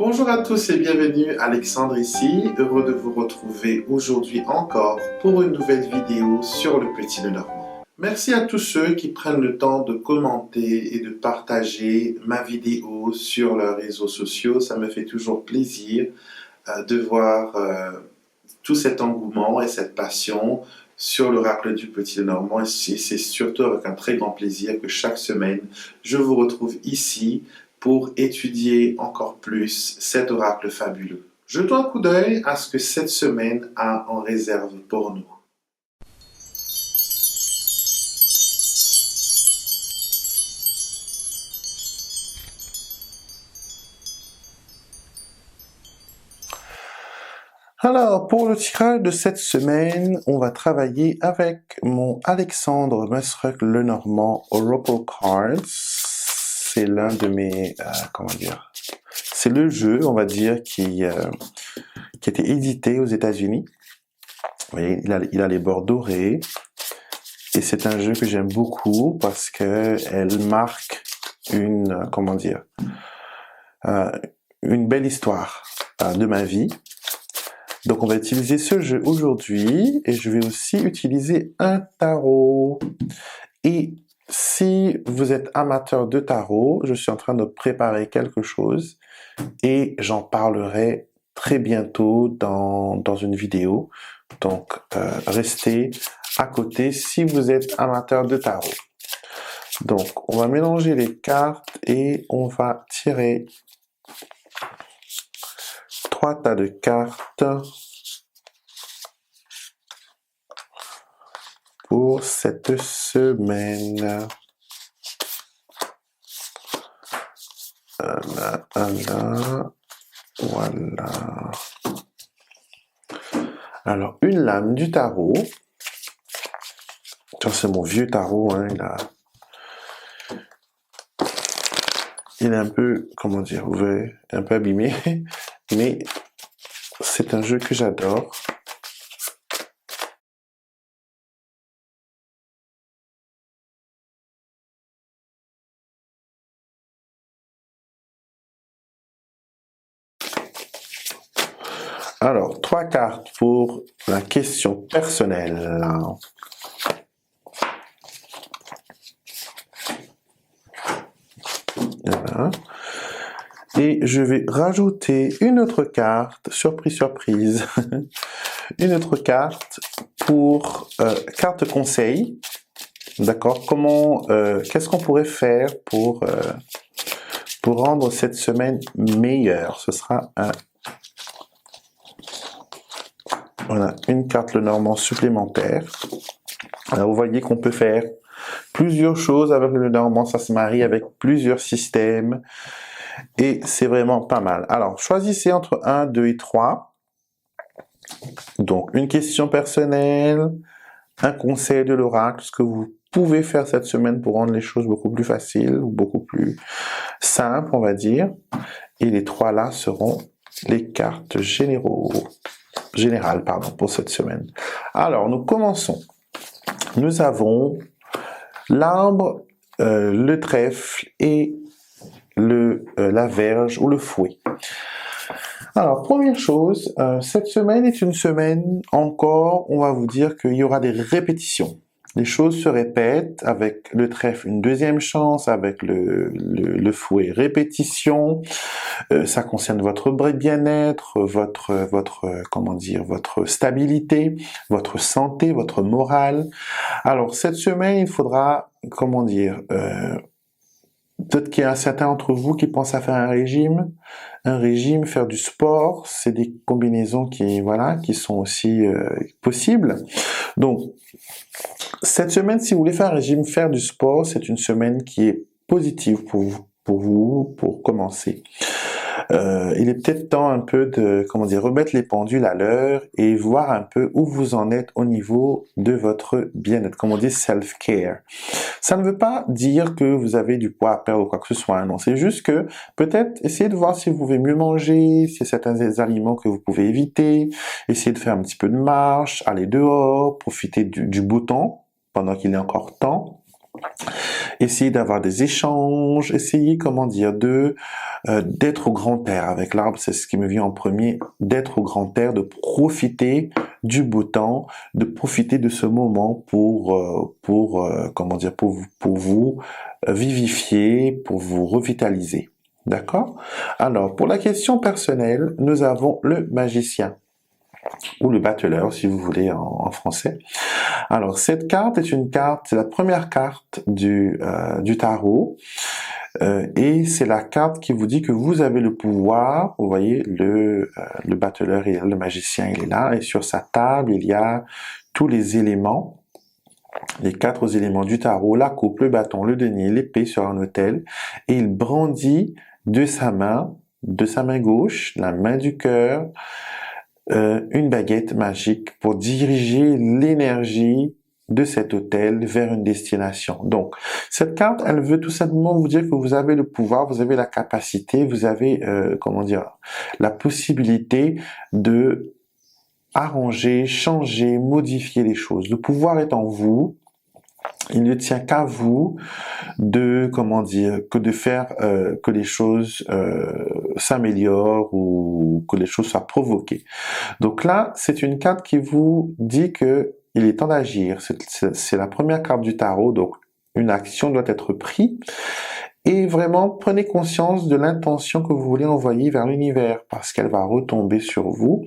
Bonjour à tous et bienvenue, Alexandre ici, heureux de vous retrouver aujourd'hui encore pour une nouvelle vidéo sur le Petit Lenormand. Merci à tous ceux qui prennent le temps de commenter et de partager ma vidéo sur leurs réseaux sociaux, ça me fait toujours plaisir de voir tout cet engouement et cette passion sur l'oracle du Petit Lenormand et c'est surtout avec un très grand plaisir que chaque semaine je vous retrouve ici pour étudier encore plus cet oracle fabuleux. Jetons un coup d'œil à ce que cette semaine a en réserve pour nous. Alors, pour le tirage de cette semaine, on va travailler avec mon Alexandre Mesruck Lenormand Oracle Cards. C'est l'un de mes, c'est le jeu, on va dire, qui a été édité aux États-Unis. Vous voyez, il a les bords dorés. Et c'est un jeu que j'aime beaucoup parce que elle marque une belle histoire de ma vie. Donc on va utiliser ce jeu aujourd'hui et je vais aussi utiliser un tarot. Et si vous êtes amateur de tarot, je suis en train de préparer quelque chose et j'en parlerai très bientôt dans une vidéo. Donc restez à côté si vous êtes amateur de tarot. Donc on va mélanger les cartes et on va tirer 3 tas de cartes pour cette semaine. Voilà. Alors, une lame du tarot. Ça, c'est mon vieux tarot, hein, il est un peu, vous voyez, un peu abîmé, mais c'est un jeu que j'adore. Alors, 3 cartes pour la question personnelle. Voilà. Et je vais rajouter une autre carte, surprise, surprise, une autre carte pour carte conseil. D'accord? Qu'est-ce qu'on pourrait faire pour rendre cette semaine meilleure? Ce sera une carte Lenormand supplémentaire. Alors, vous voyez qu'on peut faire plusieurs choses avec le Lenormand, ça se marie avec plusieurs systèmes et c'est vraiment pas mal. Alors, choisissez entre 1, 2 et 3. Donc, une question personnelle, un conseil de l'oracle, ce que vous pouvez faire cette semaine pour rendre les choses beaucoup plus faciles ou beaucoup plus simples, on va dire. Et les 3 là seront les cartes générales pour cette semaine. Alors, nous commençons. Nous avons l'arbre, le trèfle et la verge ou le fouet. Alors, première chose, cette semaine est une semaine encore, on va vous dire qu'il y aura des répétitions. Les choses se répètent, avec le trèfle une deuxième chance, avec le fouet répétition. Ça concerne votre bien-être, votre stabilité, votre santé, votre morale. Alors cette semaine, il faudra, peut-être qu'il y a certains d'entre vous qui pensent à faire un régime, faire du sport, c'est des combinaisons qui sont aussi possibles. Donc, cette semaine, si vous voulez faire un régime, faire du sport, c'est une semaine qui est positive pour vous, pour commencer. Il est peut-être temps un peu de, remettre les pendules à l'heure et voir un peu où vous en êtes au niveau de votre bien-être, comme on dit self-care. Ça ne veut pas dire que vous avez du poids à perdre ou quoi que ce soit, non. C'est juste que peut-être essayez de voir si vous pouvez mieux manger, si certains aliments que vous pouvez éviter, essayez de faire un petit peu de marche, aller dehors, profiter du beau temps pendant qu'il est encore temps. Essayez d'avoir des échanges, essayez, comment dire, d'être au grand air. Avec l'arbre, c'est ce qui me vient en premier, d'être au grand air, de profiter du beau temps, de profiter de ce moment comment dire, pour vous vivifier, pour vous revitaliser. D'accord? Alors, pour la question personnelle, nous avons le magicien, ou le battleur, si vous voulez, en français. Alors, cette carte est c'est la première carte du tarot, et c'est la carte qui vous dit que vous avez le pouvoir. Vous voyez, le battleur, le magicien, il est là, et sur sa table, il y a tous les éléments, les 4 éléments du tarot, la coupe, le bâton, le denier, l'épée sur un autel, et il brandit de sa main gauche, la main du cœur, une baguette magique pour diriger l'énergie de cet hôtel vers une destination. Donc, cette carte, elle veut tout simplement vous dire que vous avez le pouvoir, vous avez la capacité, vous avez, comment dire, la possibilité de arranger, changer, modifier les choses. Le pouvoir est en vous. Il ne tient qu'à vous comment dire, que de faire que les choses s'améliorent ou que les choses soient provoquées. Donc là, c'est une carte qui vous dit que il est temps d'agir. C'est la première carte du tarot, donc une action doit être prise. Et vraiment, prenez conscience de l'intention que vous voulez envoyer vers l'univers, parce qu'elle va retomber sur vous.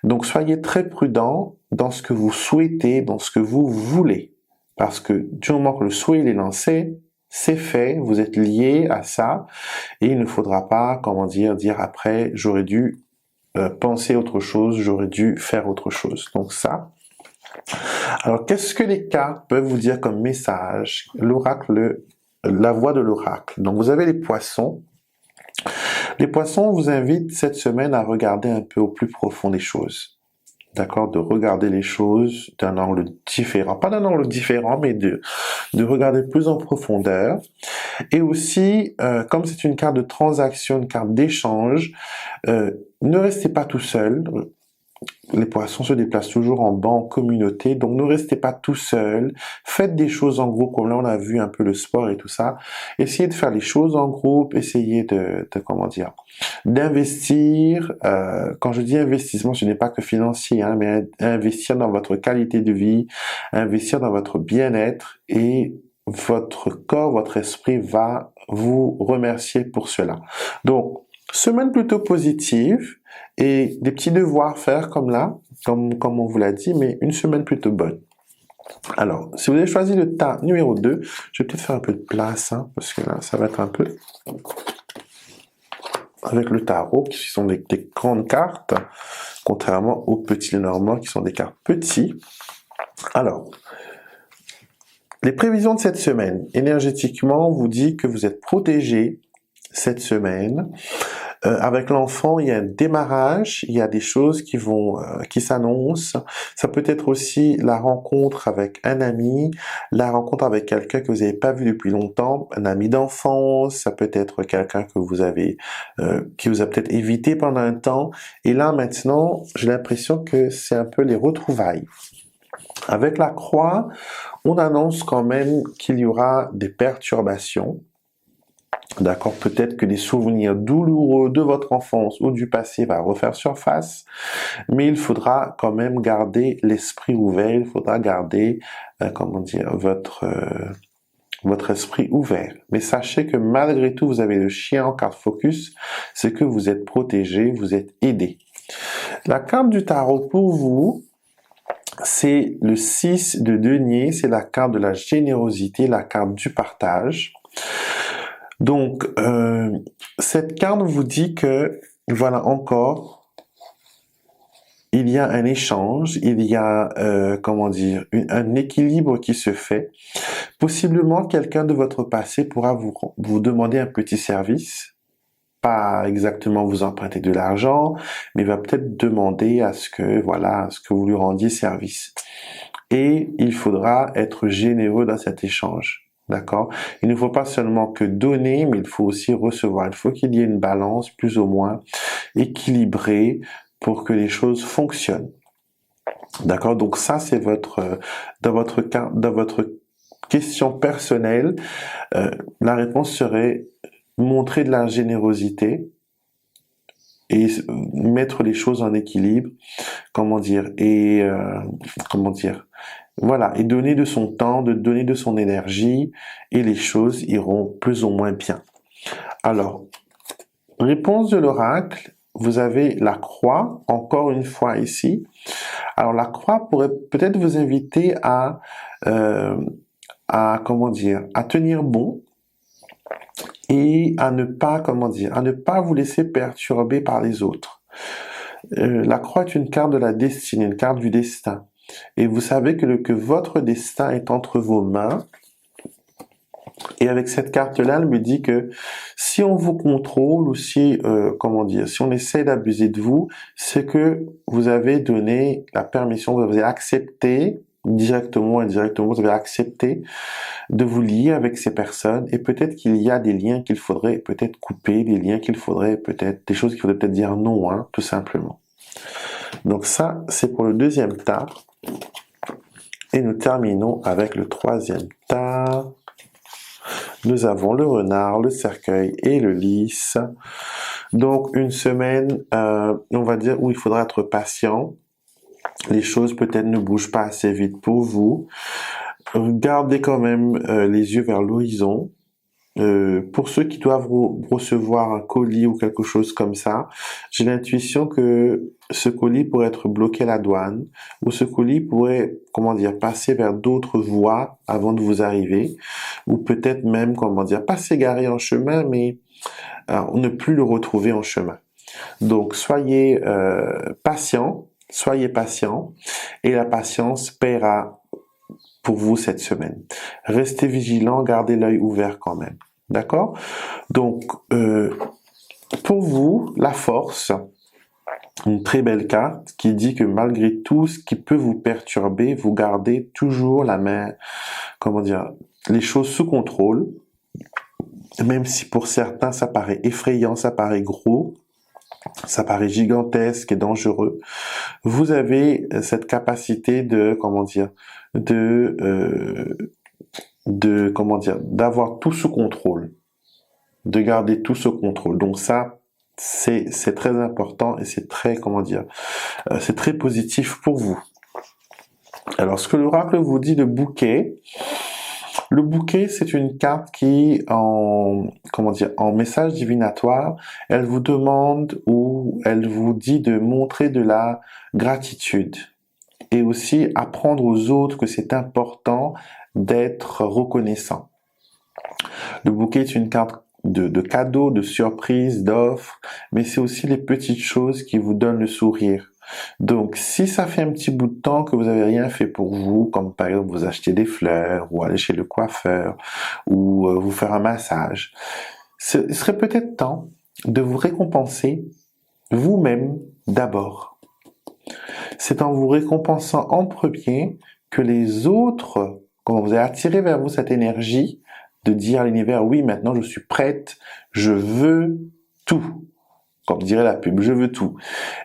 Donc soyez très prudent dans ce que vous souhaitez, dans ce que vous voulez. Parce que du moment que le souhait il est lancé, c'est fait, vous êtes lié à ça, et il ne faudra pas, comment dire après, j'aurais dû penser autre chose, j'aurais dû faire autre chose. Donc ça. Alors, qu'est-ce que les cartes peuvent vous dire comme message? L'oracle, la voix de l'oracle. Donc, vous avez les poissons. Les poissons vous invitent cette semaine à regarder un peu au plus profond des choses. D'accord, de regarder les choses d'un angle différent, pas d'un angle différent, mais de regarder plus en profondeur. Et aussi, comme c'est une carte de transaction, une carte d'échange, ne restez pas tout seul. Les poissons se déplacent toujours en banc, en communauté, donc ne restez pas tout seul. Faites des choses en groupe, comme là on a vu un peu le sport et tout ça. Essayez de faire les choses en groupe, essayez comment dire, d'investir. Quand je dis investissement, ce n'est pas que financier, hein, mais investir dans votre qualité de vie, investir dans votre bien-être, et votre corps, votre esprit va vous remercier pour cela. Donc, semaine plutôt positive, et des petits devoirs à faire comme là, comme on vous l'a dit, mais une semaine plutôt bonne. Alors, si vous avez choisi le tas numéro 2, je vais peut-être faire un peu de place, hein, parce que là, ça va être un peu avec le tarot, qui sont des grandes cartes, contrairement aux petits Lenormand, qui sont des cartes petits. Alors, les prévisions de cette semaine, énergétiquement, on vous dit que vous êtes protégé cette semaine. Avec l'enfant, il y a un démarrage, il y a des choses qui s'annoncent. Ça peut être aussi la rencontre avec un ami, la rencontre avec quelqu'un que vous n'avez pas vu depuis longtemps, un ami d'enfance, ça peut être quelqu'un que vous avez, qui vous a peut-être évité pendant un temps. Et là, maintenant, j'ai l'impression que c'est un peu les retrouvailles. Avec la croix, on annonce quand même qu'il y aura des perturbations. D'accord, peut-être que des souvenirs douloureux de votre enfance ou du passé va refaire surface, mais il faudra quand même garder l'esprit ouvert, il faudra garder, comment dire, votre esprit ouvert. Mais sachez que malgré tout, vous avez le chien en carte focus, c'est que vous êtes protégé, vous êtes aidé. La carte du tarot pour vous, c'est le 6 de denier, c'est la carte de la générosité, la carte du partage. Donc, cette carte vous dit que, voilà encore, il y a un échange, il y a, comment dire, un équilibre qui se fait. Possiblement, quelqu'un de votre passé pourra vous demander un petit service, pas exactement vous emprunter de l'argent, mais va peut-être demander à ce que vous lui rendiez service. Et il faudra être généreux dans cet échange. D'accord? Il ne faut pas seulement que donner, mais il faut aussi recevoir. Il faut qu'il y ait une balance plus ou moins équilibrée pour que les choses fonctionnent. D'accord? Donc ça, c'est dans votre question personnelle, la réponse serait montrer de la générosité et mettre les choses en équilibre, comment dire, et comment dire, voilà, et donner de son temps, de donner de son énergie, et les choses iront plus ou moins bien. Alors, réponse de l'oracle, vous avez la croix, encore une fois ici. Alors, la croix pourrait peut-être vous inviter comment dire, à tenir bon, et à ne pas, comment dire, à ne pas vous laisser perturber par les autres. La croix est une carte de la destinée, une carte du destin. Et vous savez que votre destin est entre vos mains. Et avec cette carte-là, elle me dit que si on vous contrôle ou si, comment dire, si on essaie d'abuser de vous, c'est que vous avez donné la permission, vous avez accepté directement ou indirectement, vous avez accepté de vous lier avec ces personnes et peut-être qu'il y a des liens qu'il faudrait peut-être couper, des liens qu'il faudrait peut-être, des choses qu'il faudrait peut-être dire non, hein, tout simplement. Donc ça, c'est pour le deuxième tas. Et nous terminons avec le troisième tas. Nous avons le renard, le cercueil et le lys. Donc une semaine, on va dire, où il faudra être patient. Les choses peut-être ne bougent pas assez vite pour vous. Gardez quand même les yeux vers l'horizon. Pour ceux qui doivent recevoir un colis ou quelque chose comme ça, j'ai l'intuition que ce colis pourrait être bloqué à la douane ou ce colis pourrait, comment dire, passer vers d'autres voies avant de vous arriver ou peut-être même, comment dire, pas s'égarer en chemin, mais ne plus le retrouver en chemin. Donc, soyez patient et la patience paiera pour vous cette semaine. Restez vigilant, gardez l'œil ouvert quand même. D'accord? Donc, pour vous, la force, une très belle carte qui dit que malgré tout ce qui peut vous perturber, vous gardez toujours la main, comment dire, les choses sous contrôle, même si pour certains ça paraît effrayant, ça paraît gros, ça paraît gigantesque et dangereux. Vous avez cette capacité de, comment dire, comment dire, d'avoir tout sous contrôle, de garder tout sous contrôle. Donc ça, c'est très important et c'est très, comment dire, c'est très positif pour vous. Alors, ce que l'oracle vous dit de bouquet, le bouquet, c'est une carte qui, comment dire, en message divinatoire, elle vous demande ou elle vous dit de montrer de la gratitude et aussi apprendre aux autres que c'est important d'être reconnaissant. Le bouquet est une carte de cadeaux, de surprises, d'offres, mais c'est aussi les petites choses qui vous donnent le sourire. Donc, si ça fait un petit bout de temps que vous n'avez rien fait pour vous, comme par exemple vous acheter des fleurs, ou aller chez le coiffeur, ou vous faire un massage, il serait peut-être temps de vous récompenser vous-même d'abord. C'est en vous récompensant en premier que les autres, quand vous allez attirer vers vous cette énergie, de dire à l'univers, oui, maintenant je suis prête, je veux tout. Comme dirait la pub, je veux tout.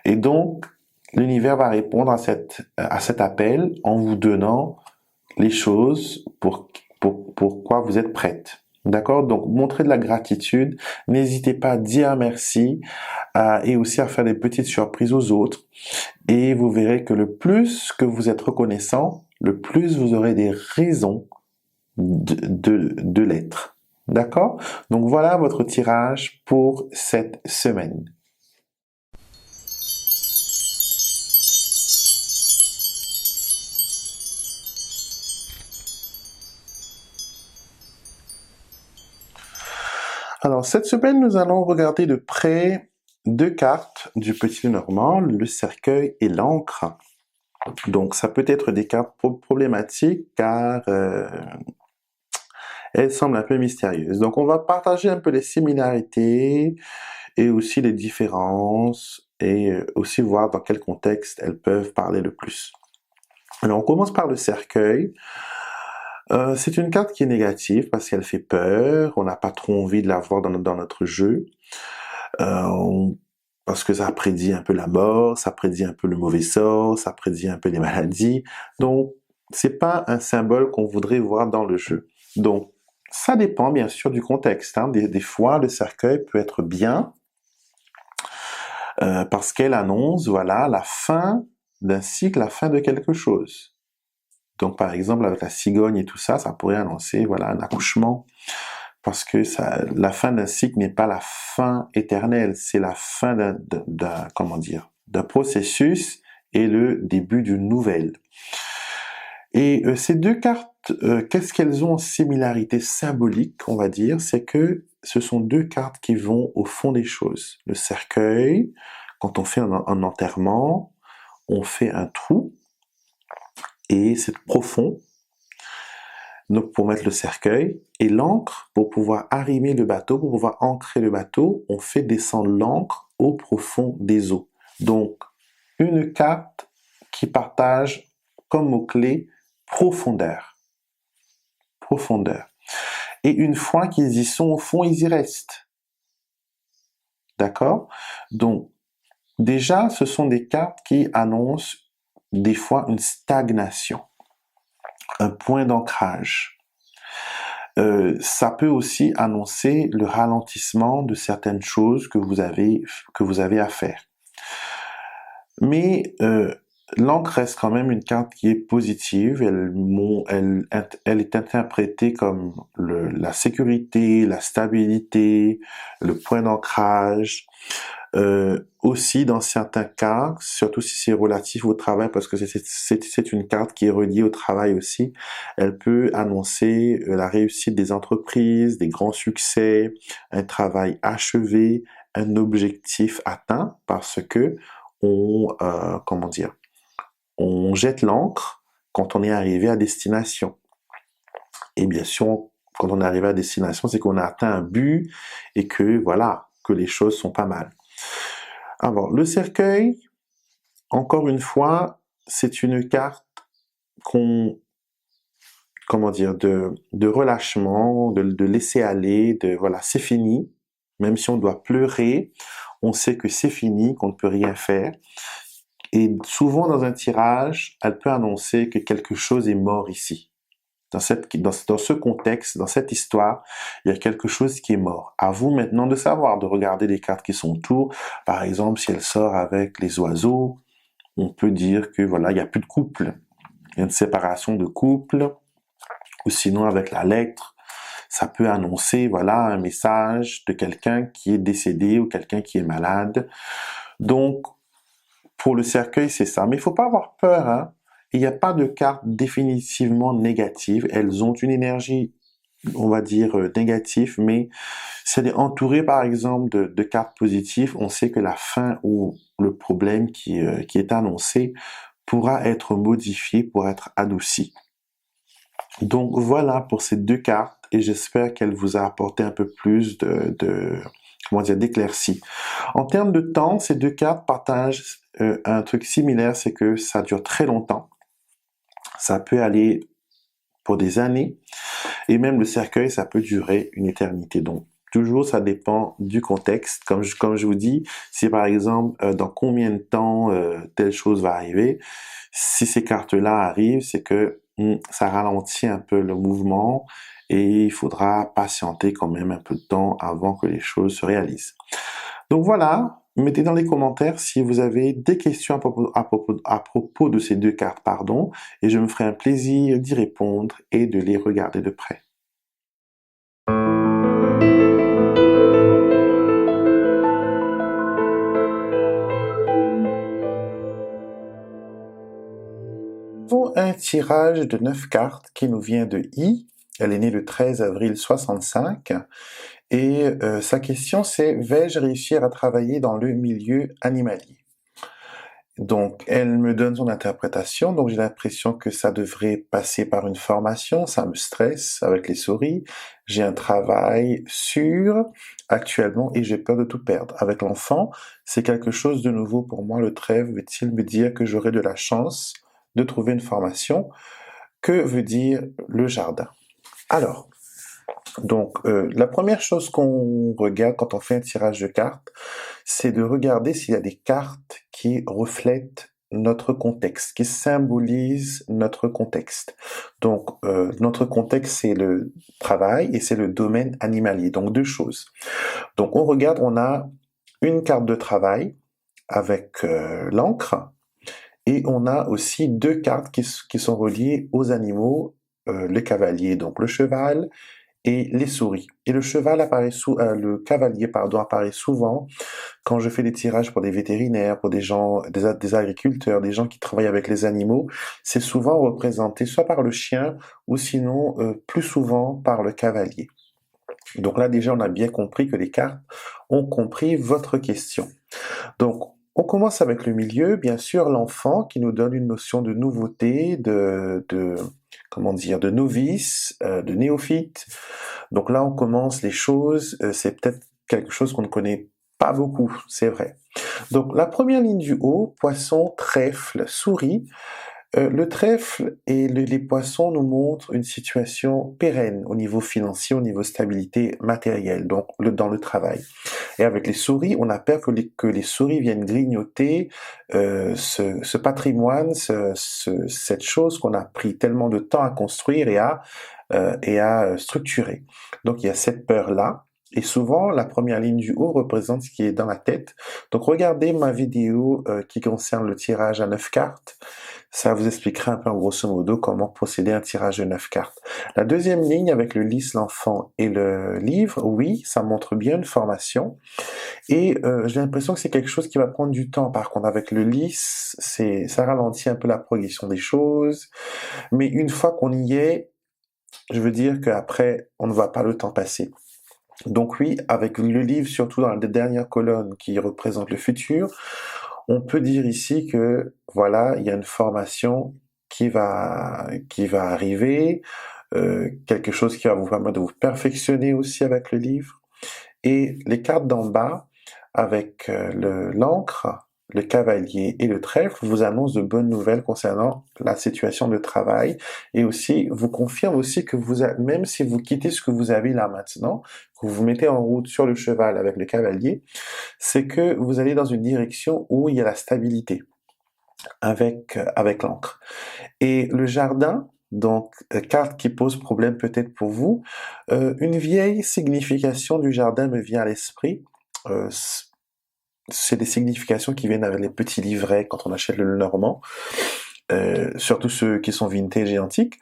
Et donc, l'univers va répondre à cet appel en vous donnant les choses pour quoi vous êtes prête. D'accord? Donc, montrez de la gratitude. N'hésitez pas à dire merci et aussi à faire des petites surprises aux autres. Et vous verrez que le plus que vous êtes reconnaissant, le plus vous aurez des raisons de l'être. D'accord? Donc voilà votre tirage pour cette semaine. Alors cette semaine, nous allons regarder de près deux cartes du Petit Lenormand, le cercueil et l'encre. Donc ça peut être des cartes problématiques car elles semblent un peu mystérieuses. Donc on va partager un peu les similarités et aussi les différences et aussi voir dans quel contexte elles peuvent parler le plus. Alors on commence par le cercueil. C'est une carte qui est négative parce qu'elle fait peur, on n'a pas trop envie de la voir dans notre jeu. Parce que ça prédit un peu la mort, ça prédit un peu le mauvais sort, ça prédit un peu les maladies. Donc c'est pas un symbole qu'on voudrait voir dans le jeu. Donc, ça dépend bien sûr du contexte. Hein. Des fois, le cercueil peut être bien parce qu'elle annonce, voilà, la fin d'un cycle, la fin de quelque chose. Donc, par exemple, avec la cigogne et tout ça, ça pourrait annoncer, voilà, un accouchement, parce que ça, la fin d'un cycle n'est pas la fin éternelle, c'est la fin comment dire, d'un processus et le début d'une nouvelle. Et ces deux cartes, qu'est-ce qu'elles ont en similarité symbolique, on va dire, c'est que ce sont deux cartes qui vont au fond des choses. Le cercueil, quand on fait un enterrement, on fait un trou et c'est profond, donc pour mettre le cercueil, et l'encre, pour pouvoir arrimer le bateau, pour pouvoir ancrer le bateau, on fait descendre l'encre au profond des eaux. Donc, une carte qui partage comme mot-clé profondeur. Profondeur. Et une fois qu'ils y sont au fond, ils y restent. D'accord? Donc, déjà, ce sont des cartes qui annoncent des fois une stagnation, un point d'ancrage. Ça peut aussi annoncer le ralentissement de certaines choses que vous avez à faire. Mais l'encre reste quand même une carte qui est positive. Elle est interprétée comme la sécurité, la stabilité, le point d'ancrage. Aussi, dans certains cas, surtout si c'est relatif au travail, parce que c'est une carte qui est reliée au travail aussi, elle peut annoncer la réussite des entreprises, des grands succès, un travail achevé, un objectif atteint, parce que comment dire, on jette l'ancre quand on est arrivé à destination. Et bien sûr, quand on est arrivé à destination, c'est qu'on a atteint un but et que voilà, que les choses sont pas mal. Alors, le cercueil, encore une fois, c'est une carte comment dire, de relâchement, de laisser aller, voilà, c'est fini. Même si on doit pleurer, on sait que c'est fini, qu'on ne peut rien faire. Et souvent dans un tirage, elle peut annoncer que quelque chose est mort ici. Dans ce contexte, dans cette histoire, il y a quelque chose qui est mort. À vous maintenant de savoir, de regarder les cartes qui sont autour. Par exemple, si elle sort avec les oiseaux, on peut dire que voilà, il n'y a plus de couple. Il y a une séparation de couple. Ou sinon, avec la lettre, ça peut annoncer voilà un message de quelqu'un qui est décédé ou quelqu'un qui est malade. Donc, pour le cercueil, c'est ça. Mais il faut pas avoir peur, hein. Il n'y a pas de cartes définitivement négatives. Elles ont une énergie, on va dire, négative, mais si elle est entourée, par exemple, de cartes positives, on sait que la fin ou le problème qui est annoncé pourra être modifié, pourra être adouci. Donc voilà pour ces deux cartes et j'espère qu'elles vous a apporté un peu plus comment dire, d'éclaircie. En termes de temps, ces deux cartes partagent un truc similaire, c'est que ça dure très longtemps. Ça peut aller pour des années et même le cercueil, ça peut durer une éternité. Donc toujours, ça dépend du contexte. Comme je vous dis, si par exemple, dans combien de temps telle chose va arriver, si ces cartes-là arrivent, c'est que ça ralentit un peu le mouvement et il faudra patienter quand même un peu de temps avant que les choses se réalisent. Donc voilà, mettez dans les commentaires si vous avez des questions à propos de ces deux cartes, pardon, et je me ferai un plaisir d'y répondre et de les regarder de près. Nous avons un tirage de 9 cartes qui nous vient de I. Elle est née le 13 avril 65. Et sa question c'est « Vais-je réussir à travailler dans le milieu animalier ?» Donc, elle me donne son interprétation, donc j'ai l'impression que ça devrait passer par une formation, ça me stresse avec les souris, j'ai un travail sûr actuellement et j'ai peur de tout perdre. Avec l'enfant, c'est quelque chose de nouveau pour moi, le trèfle veut-il me dire que j'aurai de la chance de trouver une formation? Que veut dire le jardin? Alors, donc, la première chose qu'on regarde quand on fait un tirage de cartes, c'est de regarder s'il y a des cartes qui reflètent notre contexte, qui symbolise notre contexte. Donc, notre contexte, c'est le travail et c'est le domaine animalier. Donc, deux choses. Donc, on regarde, on a une carte de travail avec l'encre et on a aussi deux cartes qui sont reliées aux animaux, le cavalier, donc le cheval, et les souris. Et le cavalier, pardon, apparaît souvent quand je fais des tirages pour des vétérinaires, pour des gens, des agriculteurs, des gens qui travaillent avec les animaux. C'est souvent représenté soit par le chien ou sinon plus souvent par le cavalier. Donc là déjà on a bien compris que les cartes ont compris votre question. Donc on commence avec le milieu, bien sûr l'enfant qui nous donne une notion de nouveauté, comment dire, de novice, de néophyte. Donc là on commence les choses, c'est peut-être quelque chose qu'on ne connaît pas beaucoup, c'est vrai. Donc la première ligne du haut, poisson, trèfle, souris. Le trèfle et les poissons nous montrent une situation pérenne au niveau financier, au niveau stabilité matérielle, donc dans le travail. Et avec les souris, on a peur que les souris viennent grignoter ce patrimoine, cette chose qu'on a pris tellement de temps à construire et à structurer. Donc il y a cette peur-là. Et souvent, la première ligne du haut représente ce qui est dans la tête. Donc regardez ma vidéo qui concerne le tirage à 9 cartes. Ça vous expliquera un peu en grosso modo comment procéder à un tirage de 9 cartes. La deuxième ligne avec le lys, l'enfant et le livre, oui, ça montre bien une formation. Et j'ai l'impression que c'est quelque chose qui va prendre du temps. Par contre, avec le lys, ça ralentit un peu la progression des choses. Mais une fois qu'on y est, je veux dire qu'après, on ne voit pas le temps passer. Donc oui, avec le livre, surtout dans la dernière colonne qui représente le futur, on peut dire ici que voilà, il y a une formation qui va arriver, quelque chose qui va vous permettre de vous perfectionner aussi avec le livre. Et les cartes d'en bas, avec l'encre, le cavalier et le trèfle, vous annoncent de bonnes nouvelles concernant la situation de travail et aussi vous confirme aussi que même si vous quittez ce que vous avez là maintenant, que vous vous mettez en route sur le cheval avec le cavalier, c'est que vous allez dans une direction où il y a la stabilité avec l'encre. Et le jardin, donc carte qui pose problème peut-être pour vous, une vieille signification du jardin me vient à l'esprit. C'est des significations qui viennent avec les petits livrets quand on achète le Normand, surtout ceux qui sont vintage et antiques.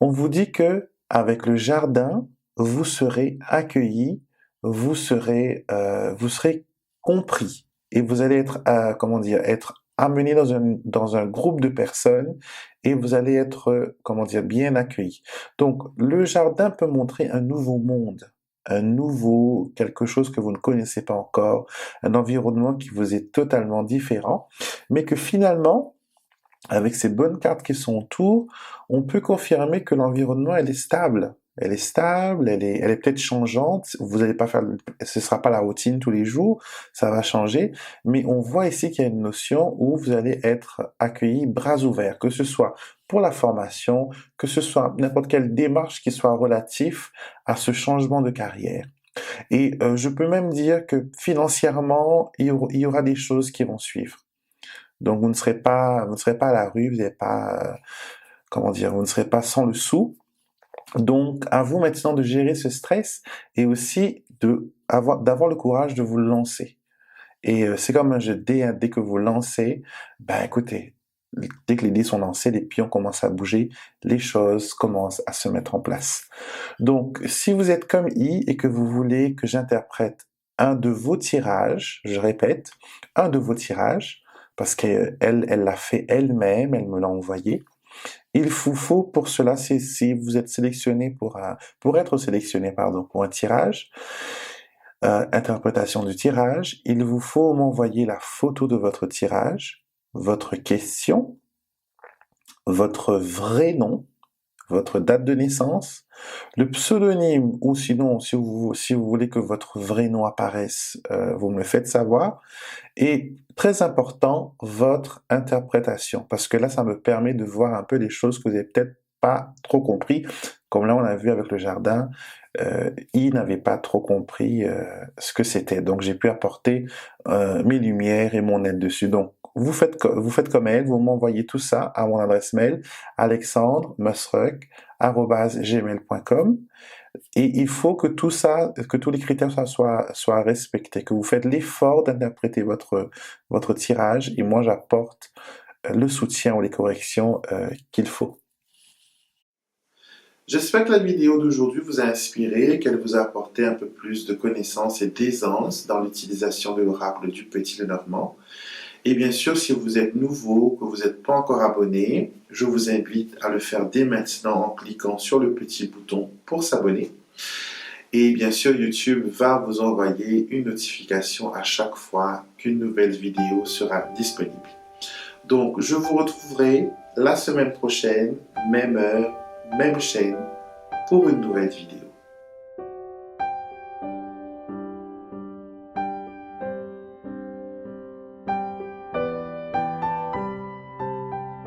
On vous dit que avec le jardin, vous serez accueilli, vous serez compris et vous allez être, être amené dans un groupe de personnes et vous allez être, bien accueilli. Donc, le jardin peut montrer un nouveau monde, quelque chose que vous ne connaissez pas encore, un environnement qui vous est totalement différent, mais que finalement, avec ces bonnes cartes qui sont autour, on peut confirmer que l'environnement, elle est stable. Elle est stable, elle est peut-être changeante. Vous allez pas faire, ce sera pas la routine tous les jours, ça va changer. Mais on voit ici qu'il y a une notion où vous allez être accueilli bras ouverts, que ce soit pour la formation, que ce soit n'importe quelle démarche qui soit relative à ce changement de carrière. Et je peux même dire que financièrement, il y aura des choses qui vont suivre. Donc vous ne serez pas à la rue, vous n'avez pas, vous ne serez pas sans le sou. Donc à vous maintenant de gérer ce stress et aussi d'avoir le courage de vous lancer. Et c'est comme un jeu de dés, hein, dès que vous lancez, ben écoutez, dès que les dés sont lancés, les pions commencent à bouger, les choses commencent à se mettre en place. Donc si vous êtes comme I et que vous voulez que j'interprète un de vos tirages, je répète, un de vos tirages, parce qu'elle l'a fait elle-même, elle me l'a envoyé. Il vous faut pour cela, si vous êtes sélectionné pour être sélectionné, pardon, pour un tirage, interprétation du tirage, il vous faut m'envoyer la photo de votre tirage, votre question, votre vrai nom, votre date de naissance, le pseudonyme, ou sinon, si vous voulez que votre vrai nom apparaisse, vous me le faites savoir. Et très important, votre interprétation, parce que là, ça me permet de voir un peu des choses que vous n'avez peut-être pas trop compris. Comme là, on a vu avec le jardin, il n'avait pas trop compris ce que c'était. Donc, j'ai pu apporter mes lumières et mon aide dessus. Donc, vous faites comme elle, vous m'envoyez tout ça à mon adresse mail alexandremusruck@gmail.com. Et il faut que tout ça, que tous les critères soient respectés, que vous faites l'effort d'interpréter votre tirage, et moi j'apporte le soutien ou les corrections qu'il faut. J'espère que la vidéo d'aujourd'hui vous a inspiré, qu'elle vous a apporté un peu plus de connaissances et d'aisance dans l'utilisation de l'oracle du Petit Lenormand. Et bien sûr, si vous êtes nouveau, que vous n'êtes pas encore abonné, je vous invite à le faire dès maintenant en cliquant sur le petit bouton pour s'abonner. Et bien sûr, YouTube va vous envoyer une notification à chaque fois qu'une nouvelle vidéo sera disponible. Donc, je vous retrouverai la semaine prochaine, même heure, même chaîne, pour une nouvelle vidéo.